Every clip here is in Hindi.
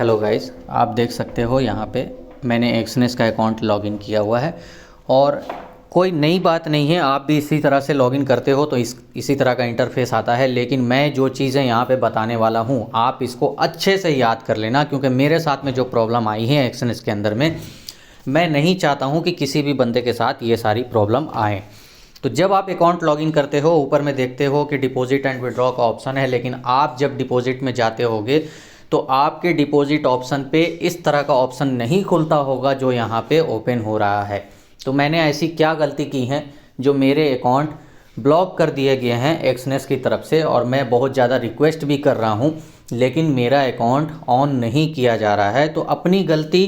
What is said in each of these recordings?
हेलो गाइस, आप देख सकते हो यहाँ पे मैंने एक्सनेस का अकाउंट लॉगिन किया हुआ है और कोई नई बात नहीं है। आप भी इसी तरह से लॉगिन करते हो तो इसी तरह का इंटरफेस आता है। लेकिन मैं जो चीज़ें यहाँ पे बताने वाला हूँ आप इसको अच्छे से याद कर लेना, क्योंकि मेरे साथ में जो प्रॉब्लम आई है एक्सनेस के अंदर में, मैं नहीं चाहता हूँ कि किसी भी बंदे के साथ ये सारी प्रॉब्लम आए। तो जब आप अकाउंट लॉगिन करते हो ऊपर में देखते हो कि डिपॉजिट एंड विड्रॉ का ऑप्शन है, लेकिन आप जब डिपॉजिट में जाते होगे तो आपके डिपॉजिट ऑप्शन पे इस तरह का ऑप्शन नहीं खुलता होगा जो यहाँ पे ओपन हो रहा है। तो मैंने ऐसी क्या गलती की है जो मेरे अकाउंट ब्लॉक कर दिए गए हैं एक्सनेस की तरफ से, और मैं बहुत ज़्यादा रिक्वेस्ट भी कर रहा हूँ लेकिन मेरा अकाउंट ऑन नहीं किया जा रहा है। तो अपनी गलती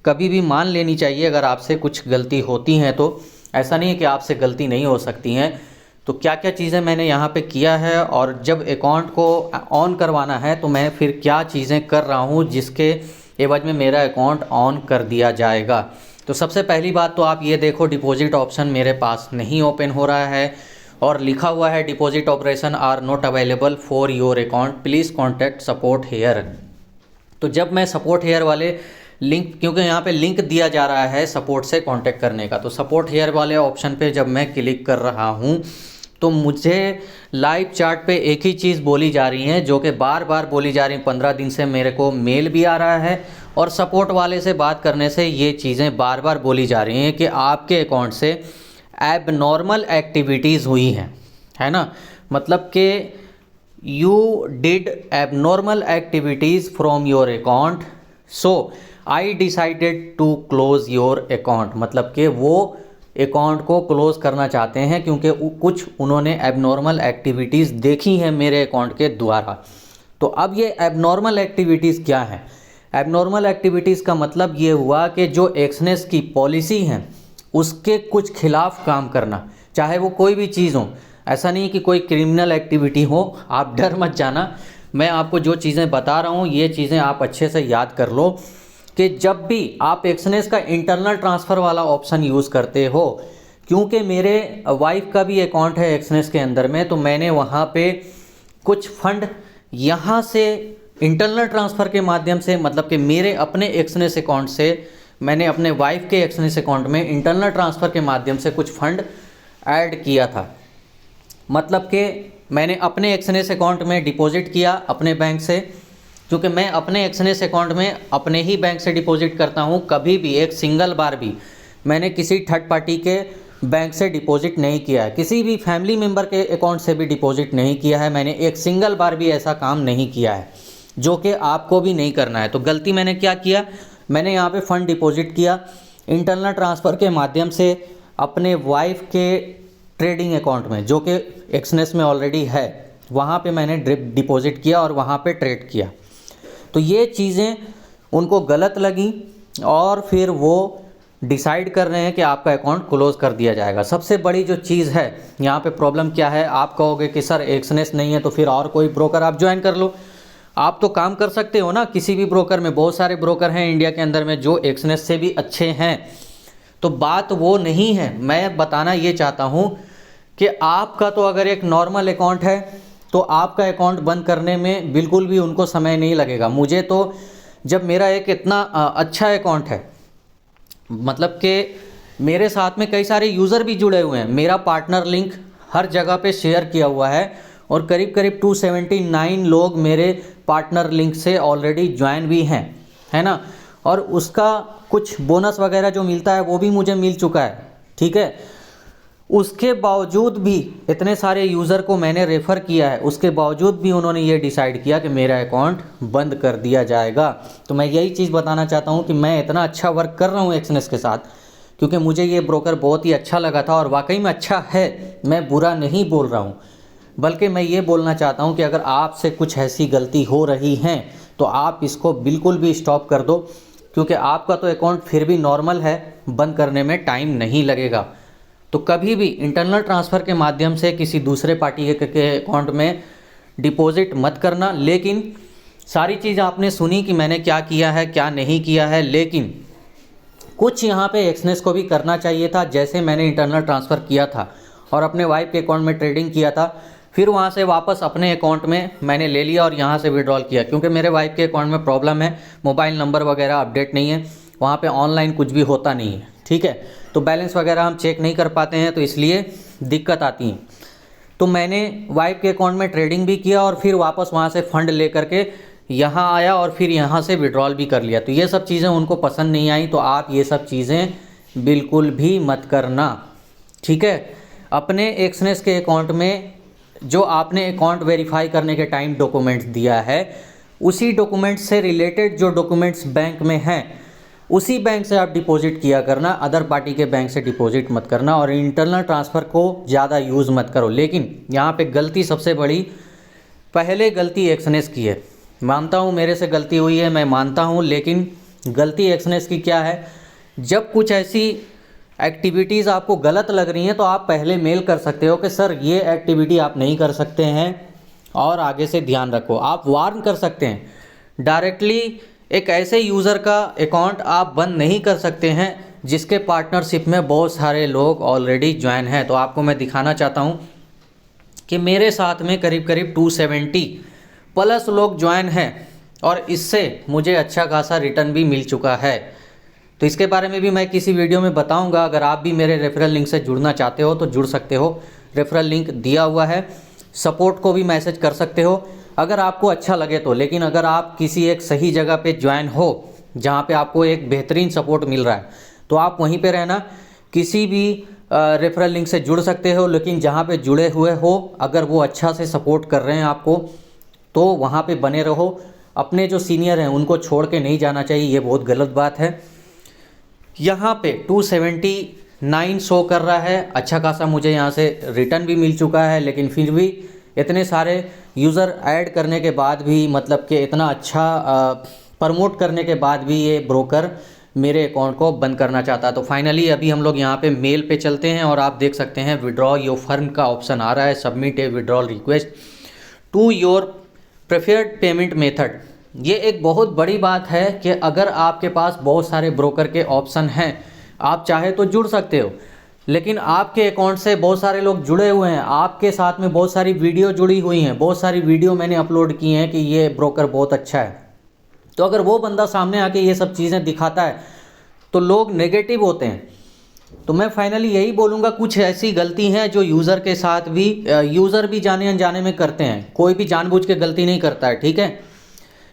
कभी भी मान लेनी चाहिए। अगर आपसे कुछ गलती होती हैं तो ऐसा नहीं है कि आपसे गलती नहीं हो सकती हैं। तो क्या क्या चीज़ें मैंने यहाँ पे किया है और जब अकाउंट को ऑन करवाना है तो मैं फिर क्या चीज़ें कर रहा हूँ जिसके एवज में मेरा अकाउंट ऑन कर दिया जाएगा। तो सबसे पहली बात तो आप ये देखो, डिपॉजिट ऑप्शन मेरे पास नहीं ओपन हो रहा है और लिखा हुआ है deposit operation are not available for your account, please contact support here. तो जब मैं सपोर्ट हेयर वाले लिंक, क्योंकि यहाँ पे लिंक दिया जा रहा है सपोर्ट से कांटेक्ट करने का, तो सपोर्ट हेयर वाले ऑप्शन पे जब मैं क्लिक कर रहा हूँ तो मुझे लाइव चार्ट पे एक ही चीज़ बोली जा रही है जो कि बार बार बोली जा रही है। 15 दिन से मेरे को मेल भी आ रहा है और सपोर्ट वाले से बात करने से ये चीज़ें बार बार बोली जा रही हैं कि आपके अकाउंट से एबनॉर्मल एक्टिविटीज़ हुई हैं, है ना। मतलब कि you did abnormal activities from your account, so I decided to close your account. मतलब कि वो अकाउंट को क्लोज़ करना चाहते हैं क्योंकि कुछ उन्होंने एबनॉर्मल एक्टिविटीज़ देखी हैं मेरे अकाउंट के द्वारा। तो अब ये एबनॉर्मल एक्टिविटीज़ क्या हैं? एबनॉर्मल एक्टिविटीज़ का मतलब ये हुआ कि जो एक्सनेस की पॉलिसी हैं उसके कुछ खिलाफ काम करना, चाहे वो कोई भी चीज़ हो। ऐसा नहीं कि कोई क्रिमिनल एक्टिविटी हो, आप डर मत जाना। मैं आपको जो चीज़ें बता रहा हूँ ये चीज़ें आप अच्छे से याद कर लो कि जब भी आप एक्सनेस का इंटरनल ट्रांसफ़र वाला ऑप्शन यूज़ करते हो, क्योंकि मेरे वाइफ का भी अकाउंट है एक्सनेस के अंदर में, तो मैंने वहाँ पे कुछ फंड यहाँ से इंटरनल ट्रांसफ़र के माध्यम से, मतलब कि मेरे अपने एक्सनेस अकाउंट से मैंने अपने वाइफ के एक्सनेस अकाउंट में इंटरनल ट्रांसफ़र के माध्यम से कुछ फ़ंड ऐड किया था। मतलब कि मैंने अपने एक्सनेस अकाउंट में डिपॉजिट किया अपने बैंक से, क्योंकि मैं अपने एक्सनेस अकाउंट में अपने ही बैंक से डिपॉजिट करता हूं। कभी भी एक सिंगल बार भी मैंने किसी थर्ड पार्टी के बैंक से डिपॉजिट नहीं किया है, किसी भी फैमिली मेम्बर के अकाउंट से भी डिपॉजिट नहीं किया है। मैंने एक सिंगल बार भी ऐसा काम नहीं किया है, जो कि आपको भी नहीं करना है। तो गलती मैंने क्या किया, मैंने यहाँ पे फ़ंड डिपॉजिट किया इंटरनल ट्रांसफ़र के माध्यम से अपने वाइफ के ट्रेडिंग अकाउंट में, जो कि एक्सनेस में ऑलरेडी है। वहाँ पे मैंने डिपॉजिट किया और वहाँ पे ट्रेड किया। तो ये चीज़ें उनको गलत लगी और फिर वो डिसाइड कर रहे हैं कि आपका अकाउंट क्लोज़ कर दिया जाएगा। सबसे बड़ी जो चीज़ है यहाँ पे प्रॉब्लम क्या है, आप कहोगे कि सर एक्सनेस नहीं है तो फिर और कोई ब्रोकर आप ज्वाइन कर लो। आप तो काम कर सकते हो ना किसी भी ब्रोकर में, बहुत सारे ब्रोकर हैं इंडिया के अंदर में जो एक्सनेस से भी अच्छे हैं। तो बात वो नहीं है। मैं बताना ये चाहता हूँ कि आपका तो अगर एक नॉर्मल अकाउंट है तो आपका अकाउंट बंद करने में बिल्कुल भी उनको समय नहीं लगेगा। मुझे तो जब मेरा एक इतना अच्छा अकाउंट है, मतलब कि मेरे साथ में कई सारे यूज़र भी जुड़े हुए हैं, मेरा पार्टनर लिंक हर जगह पे शेयर किया हुआ है और करीब करीब 279 लोग मेरे पार्टनर लिंक से ऑलरेडी ज्वाइन भी हैं, है ना। और उसका कुछ बोनस वगैरह जो मिलता है वो भी मुझे मिल चुका है, ठीक है। उसके बावजूद भी इतने सारे यूज़र को मैंने रेफ़र किया है, उसके बावजूद भी उन्होंने ये डिसाइड किया कि मेरा अकाउंट बंद कर दिया जाएगा। तो मैं यही चीज़ बताना चाहता हूँ कि मैं इतना अच्छा वर्क कर रहा हूँ एक्सनेस के साथ, क्योंकि मुझे ये ब्रोकर बहुत ही अच्छा लगा था और वाकई में अच्छा है। मैं बुरा नहीं बोल रहा हूँ, बल्कि मैं ये बोलना चाहता हूँ कि अगर आपसे कुछ ऐसी गलती हो रही हैं तो आप इसको बिल्कुल भी स्टॉप कर दो, क्योंकि आपका तो अकाउंट फिर भी नॉर्मल है, बंद करने में टाइम नहीं लगेगा। तो कभी भी इंटरनल ट्रांसफ़र के माध्यम से किसी दूसरे पार्टी के अकाउंट में डिपॉजिट मत करना। लेकिन सारी चीज़ आपने सुनी कि मैंने क्या किया है क्या नहीं किया है, लेकिन कुछ यहाँ पे एक्सनेस को भी करना चाहिए था। जैसे मैंने इंटरनल ट्रांसफ़र किया था और अपने वाइफ के अकाउंट में ट्रेडिंग किया था, फिर वहाँ से वापस अपने अकाउंट में मैंने ले लिया और यहाँ से विड्रॉल किया, क्योंकि मेरे वाइफ के अकाउंट में प्रॉब्लम है, मोबाइल नंबर वगैरह अपडेट नहीं है, वहाँ पे ऑनलाइन कुछ भी होता नहीं है, ठीक है। तो बैलेंस वगैरह हम चेक नहीं कर पाते हैं, तो इसलिए दिक्कत आती है। तो मैंने वाइफ के अकाउंट में ट्रेडिंग भी किया और फिर वापस वहाँ से फ़ंड ले करके यहाँ आया और फिर यहाँ से विड्रॉल भी कर लिया। तो ये सब चीज़ें उनको पसंद नहीं आई, तो आप ये सब चीज़ें बिल्कुल भी मत करना, ठीक है। अपने एक्सनेस के अकाउंट में जो आपने अकाउंट वेरीफाई करने के टाइम डॉक्यूमेंट्स दिया है, उसी डॉक्यूमेंट्स से रिलेटेड जो डॉक्यूमेंट्स बैंक में हैं, उसी बैंक से आप डिपॉजिट किया करना, अदर पार्टी के बैंक से डिपॉजिट मत करना और इंटरनल ट्रांसफ़र को ज़्यादा यूज़ मत करो। लेकिन यहाँ पे गलती सबसे बड़ी, पहले गलती एक्सनेस की है, मानता हूँ मेरे से गलती हुई है, मैं मानता हूँ, लेकिन गलती एक्सनेस की क्या है, जब कुछ ऐसी एक्टिविटीज़ आपको गलत लग रही हैं तो आप पहले मेल कर सकते हो कि सर ये एक्टिविटी आप नहीं कर सकते हैं और आगे से ध्यान रखो। आप वार्न कर सकते हैं डायरेक्टली। एक ऐसे यूज़र का अकाउंट आप बंद नहीं कर सकते हैं जिसके पार्टनरशिप में बहुत सारे लोग ऑलरेडी ज्वाइन हैं। तो आपको मैं दिखाना चाहता हूँ कि मेरे साथ में करीब करीब 270 प्लस लोग ज्वाइन हैं और इससे मुझे अच्छा खासा रिटर्न भी मिल चुका है। तो इसके बारे में भी मैं किसी वीडियो में बताऊंगा। अगर आप भी मेरे रेफरल लिंक से जुड़ना चाहते हो तो जुड़ सकते हो, रेफरल लिंक दिया हुआ है। सपोर्ट को भी मैसेज कर सकते हो अगर आपको अच्छा लगे तो। लेकिन अगर आप किसी एक सही जगह पे ज्वाइन हो जहाँ पे आपको एक बेहतरीन सपोर्ट मिल रहा है तो आप वहीं पे रहना। किसी भी रेफरल लिंक से जुड़ सकते हो, लेकिन जहाँ पे जुड़े हुए हो अगर वो अच्छा से सपोर्ट कर रहे हैं आपको तो वहाँ पे बने रहो। अपने जो सीनियर हैं उनको छोड़ के नहीं जाना चाहिए, ये बहुत गलत बात है। यहाँ पे 279 शो कर रहा है, अच्छा खासा मुझे यहाँ से रिटर्न भी मिल चुका है। लेकिन फिर भी इतने सारे यूज़र ऐड करने के बाद भी, मतलब कि इतना अच्छा प्रमोट करने के बाद भी ये ब्रोकर मेरे अकाउंट को बंद करना चाहता है। तो फाइनली अभी हम लोग यहाँ पे मेल पे चलते हैं और आप देख सकते हैं विड्रॉ योर फर्म का ऑप्शन आ रहा है, submit a withdrawal request to your preferred payment method. ये एक बहुत बड़ी बात है कि अगर आपके पास बहुत सारे ब्रोकर के ऑप्शन हैं, आप चाहे तो जुड़ सकते हो, लेकिन आपके अकाउंट से बहुत सारे लोग जुड़े हुए हैं, आपके साथ में बहुत सारी वीडियो जुड़ी हुई हैं, बहुत सारी वीडियो मैंने अपलोड की हैं कि ये ब्रोकर बहुत अच्छा है। तो अगर वो बंदा सामने आके ये सब चीज़ें दिखाता है तो लोग नेगेटिव होते हैं। तो मैं फाइनली यही बोलूँगा, कुछ ऐसी गलती हैं जो यूज़र के साथ भी, यूज़र भी जाने अनजाने में करते हैं, कोई भी जानबूझ के गलती नहीं करता है, ठीक है।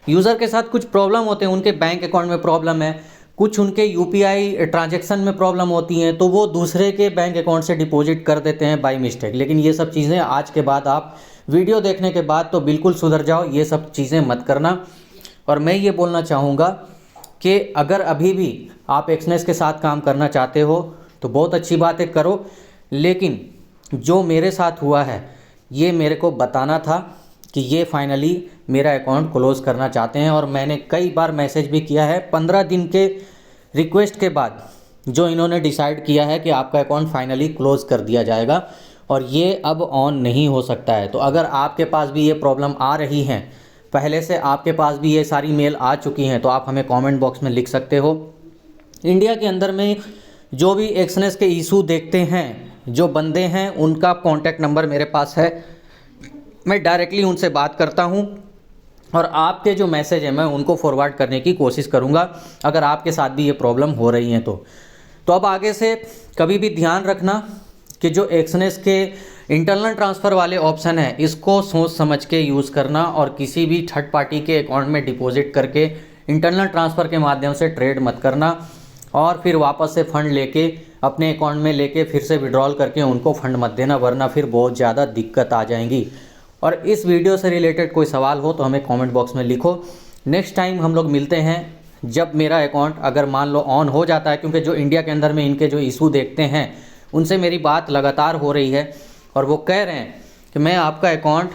यूज़र के साथ कुछ प्रॉब्लम होते हैं, उनके बैंक अकाउंट में प्रॉब्लम है, कुछ उनके यूपीआई ट्रांजैक्शन में प्रॉब्लम होती हैं, तो वो दूसरे के बैंक अकाउंट से डिपॉजिट कर देते हैं बाय मिस्टेक। लेकिन ये सब चीज़ें आज के बाद, आप वीडियो देखने के बाद तो बिल्कुल सुधर जाओ, ये सब चीज़ें मत करना। और मैं ये बोलना चाहूँगा कि अगर अभी भी आप एक्सनेस के साथ काम करना चाहते हो तो बहुत अच्छी बात है, करो। लेकिन जो मेरे साथ हुआ है ये मेरे को बताना था कि ये फाइनली मेरा अकाउंट क्लोज़ करना चाहते हैं। और मैंने कई बार मैसेज भी किया है, 15 दिन के रिक्वेस्ट के बाद जो इन्होंने डिसाइड किया है कि आपका अकाउंट फाइनली क्लोज़ कर दिया जाएगा और ये अब ऑन नहीं हो सकता है। तो अगर आपके पास भी ये प्रॉब्लम आ रही हैं, पहले से आपके पास भी ये सारी मेल आ चुकी हैं, तो आप हमें कमेंट बॉक्स में लिख सकते हो। इंडिया के अंदर में जो भी एक्सनेस के इशू देखते हैं, जो बंदे हैं, उनका कॉन्टैक्ट नंबर मेरे पास है, मैं डायरेक्टली उनसे बात करता हूं और आपके जो मैसेज हैं मैं उनको फॉरवर्ड करने की कोशिश करूंगा अगर आपके साथ भी ये प्रॉब्लम हो रही है तो अब आगे से कभी भी ध्यान रखना कि जो एक्सनेस के इंटरनल ट्रांसफ़र वाले ऑप्शन है इसको सोच समझ के यूज़ करना और किसी भी थर्ड पार्टी के अकाउंट में डिपॉजिट करके इंटरनल ट्रांसफ़र के माध्यम से ट्रेड मत करना और फिर वापस से फ़ंड लेके अपने अकाउंट में लेके फिर से विड्रॉल करके उनको फ़ंड मत देना, वरना फिर बहुत ज़्यादा दिक्कत आ जाएंगी। और इस वीडियो से रिलेटेड कोई सवाल हो तो हमें कमेंट बॉक्स में लिखो। नेक्स्ट टाइम हम लोग मिलते हैं जब मेरा अकाउंट अगर मान लो ऑन हो जाता है, क्योंकि जो इंडिया के अंदर में इनके जो इशू देखते हैं उनसे मेरी बात लगातार हो रही है और वो कह रहे हैं कि मैं आपका अकाउंट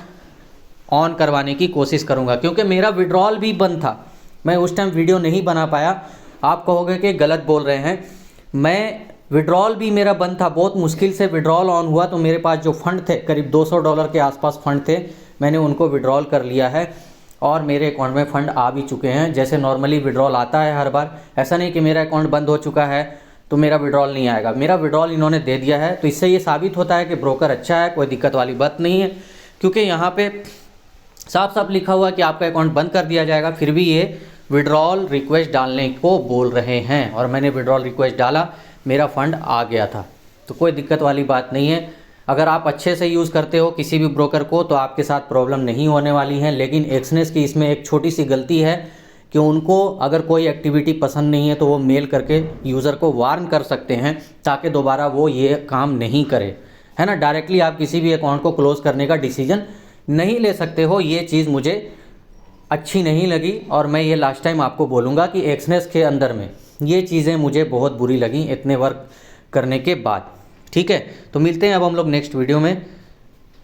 ऑन करवाने की कोशिश करूंगा, क्योंकि मेरा विड्रॉल भी बंद था। मैं उस टाइम वीडियो नहीं बना पाया, आप कहोगे कि गलत बोल रहे हैं, मैं विड्रॉल भी मेरा बंद था, बहुत मुश्किल से विड्रॉल ऑन हुआ। तो मेरे पास जो फ़ंड थे, करीब $200 के आसपास फ़ंड थे, मैंने उनको विड्रॉल कर लिया है और मेरे अकाउंट में फ़ंड आ भी चुके हैं। जैसे नॉर्मली विड्रॉल आता है हर बार, ऐसा नहीं कि मेरा अकाउंट बंद हो चुका है तो मेरा विड्रॉल नहीं आएगा। मेरा विड्रॉल इन्होंने दे दिया है, तो इससे ये साबित होता है कि ब्रोकर अच्छा है, कोई दिक्कत वाली बात नहीं है। क्योंकि यहाँ पे साफ साफ लिखा हुआ है कि आपका अकाउंट बंद कर दिया जाएगा, फिर भी ये विड्रॉल रिक्वेस्ट डालने को बोल रहे हैं और मैंने विड्रॉल रिक्वेस्ट डाला, मेरा फ़ंड आ गया था। तो कोई दिक्कत वाली बात नहीं है। अगर आप अच्छे से यूज़ करते हो किसी भी ब्रोकर को तो आपके साथ प्रॉब्लम नहीं होने वाली है। लेकिन एक्सनेस की इसमें एक छोटी सी गलती है कि उनको अगर कोई एक्टिविटी पसंद नहीं है तो वो मेल करके यूज़र को वार्न कर सकते हैं ताकि दोबारा वो ये काम नहीं करे, है ना। डायरेक्टली आप किसी भी अकाउंट को क्लोज़ करने का डिसीजन नहीं ले सकते हो। ये चीज़ मुझे अच्छी नहीं लगी और मैं ये लास्ट टाइम आपको बोलूँगा कि एक्सनेस के अंदर में ये चीज़ें मुझे बहुत बुरी लगी इतने वर्क करने के बाद। ठीक है, तो मिलते हैं अब हम लोग नेक्स्ट वीडियो में।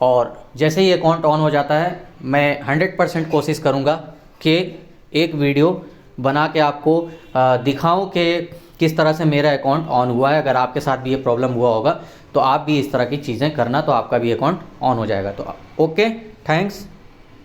और जैसे ही अकाउंट ऑन हो जाता है मैं 100% कोशिश करूँगा कि एक वीडियो बना के आपको दिखाऊं कि किस तरह से मेरा अकाउंट ऑन हुआ है। अगर आपके साथ भी ये प्रॉब्लम हुआ होगा तो आप भी इस तरह की चीज़ें करना, तो आपका भी अकाउंट ऑन हो जाएगा। तो ओके, थैंक्स।